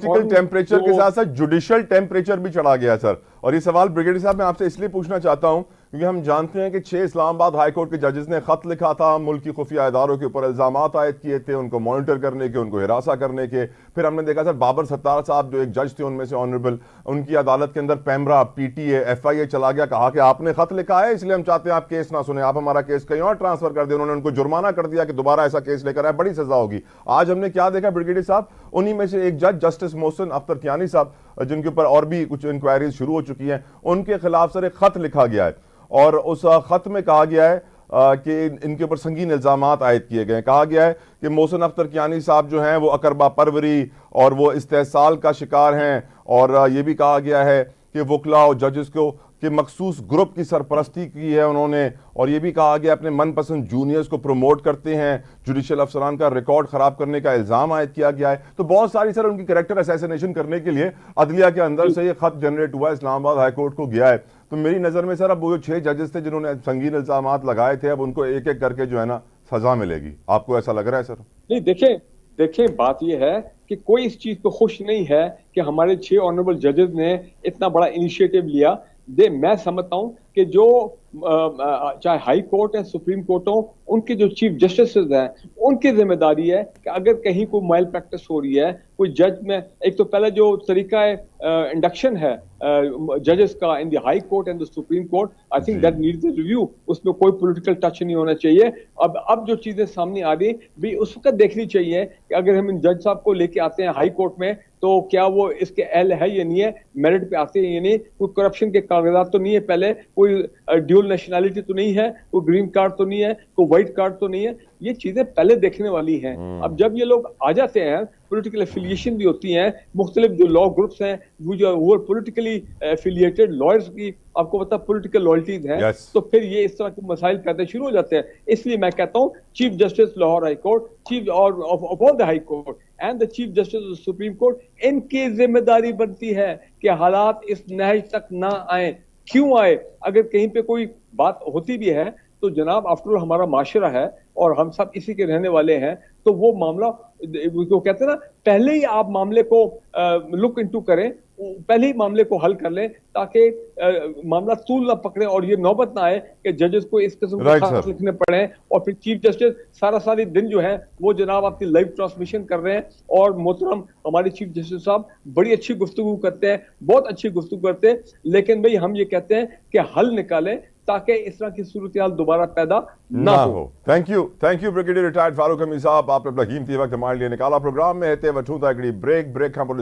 Political temperature के साथ साथ जुडिशियल टेम्परेचर भी चढ़ा गया सर। और ये सवाल ब्रिगेडियर साहब मैं आपसे इसलिए पूछना चाहता हूं क्योंकि हम जानते हैं कि 6 इस्लामाबाद हाई कोर्ट के जजेस ने खत लिखा था, मुल्क की खुफिया इदारों के ऊपर इल्जामात आयद किए थे, उनको मॉनिटर करने के, उनको हिरासा करने के। फिर हमने देखा सर बाबर सत्तार साहब जो एक जज थे उनमें से ऑनरेबल, उनकी अदालत के अंदर पैमरा पीटीए FIA चला गया, कहा कि आपने खत लिखा है इसलिए हम चाहते हैं आप केस ना सुने, आप हमारा केस कहीं और ट्रांसफर कर दें। उन्होंने उनको जुर्माना कर दिया कि दोबारा ऐसा केस लेकर आए, बड़ी सजा होगी। आज हमने क्या देखा ब्रिगेडियर साहब, उन्हीं में से एक जज जस्टिस मोहसिन अख्तर कियानी साहब जिनके ऊपर और भी कुछ इंक्वायरीज शुरू हो चुकी हैं, उनके खिलाफ सर एक खत लिखा गया है और उस खत में कहा गया है कि इनके ऊपर संगीन इल्जामात आयद किए गए। कहा गया है कि मोहसिन अख्तर कियानी साहब जो हैं वो अकरबा परवरी और वो इस्तेहसाल का शिकार हैं। और ये भी कहा गया है कि वकला और जजेस को कि मखसूस ग्रुप की सरपरस्ती की है उन्होंने। और ये भी कहा गया अपने मनपसंद जूनियर्स को प्रमोट करते हैं, जुडिशियल अफसरान का रिकॉर्ड खराब करने का इल्जाम आयद किया गया है। तो बहुत सारी सर उनकी कैरेक्टर असैसिनेशन करने के लिए अदलिया के अंदर से ये खत जनरेट हुआ, इस्लामाबाद हाई कोर्ट को गया है। तो मेरी नजर में सर अब वो जो 6 जजेस थे जिन्होंने संगीन इल्जामात लगाए थे, अब उनको एक एक करके जो है ना सजा मिलेगी। आपको ऐसा लग रहा है सर? नहीं, देखें बात यह है कि कोई इस चीज पे खुश नहीं है कि हमारे 6 ऑनरेबल जजेस ने इतना बड़ा इनिशिएटिव लिया। मैं समझता हूं कि जो चाहे हाई कोर्ट है, सुप्रीम कोर्ट हो, उनके जो चीफ जस्टिस हैं उनकी जिम्मेदारी है कि अगर कहीं कोई माइल प्रैक्टिस हो रही है, कोई जज में, एक तो पहले जो तरीका है इंडक्शन है जजेस का in the high court and the supreme court, I think that needs a review. उसमें कोई पॉलिटिकल टच नहीं होना चाहिए। अब जो चीजें सामने आ रही भी उस वक्त देखनी चाहिए कि अगर हम इन जज साहब को लेके आते हैं हाई कोर्ट में तो क्या वो इसके एल है या नहीं है, मेरिट पे आते हैं या नहीं, कोई करप्शन के कागजात तो नहीं है, पहले कोई ड्यूल नेशनैलिटी तो नहीं है, कोई ग्रीन कार्ड तो नहीं है, कोई व्हाइट कार्ड तो नहीं है। ये चीजें पहले देखने वाली हैं। अब जब ये लोग आ जाते हैं, पॉलिटिकल एफिलिएशन भी होती है, मुख्तलिफ जो लॉ ग्रुप्स हैं वो पॉलिटिकली एफिलिएटेड लॉयर्स की आपको पता पॉलिटिकल लॉयल्टीज हैं। तो फिर ये इस तरह के मसाइल पैदा शुरू हो जाते हैं। इसलिए मैं कहता हूँ chief justice Lahore high court, chief of all the high court and the chief justice of supreme court, इनकी जिम्मेदारी बनती है कि हालात इस नहज तक ना आए। क्यों आए? अगर कहीं पे कोई बात होती भी है तो जनाब आफ्टर हमारा माशरा है और हम सब इसी के रहने वाले हैं, तो वो मामला वो कहते हैं ना, पहले ही आप मामले को लुक इनटू करें, पहले ही मामले को हल कर लें ताकि मामला तूल ना पकड़े और ये नौबत ना आए कि जजेस को इस किस्म के खत लिखने पड़े और फिर चीफ जस्टिस सारी दिन जो है वो जनाब आपकी लाइव ट्रांसमिशन कर रहे हैं। और मोहतरम हमारे चीफ जस्टिस साहब बड़ी अच्छी गुफ्तगू करते हैं, बहुत अच्छी गुफ्तगू करते हैं, लेकिन भाई हम ये कहते हैं कि हल निकालें ताकि इस तरह की सूरत हाल दोबारा पैदा ना हो। Thank you brigadier retired Farooq Hamid साहब, आपने अपना कीमती वक्त हमारे लिए निकाला। प्रोग्राम में ब्रेक हम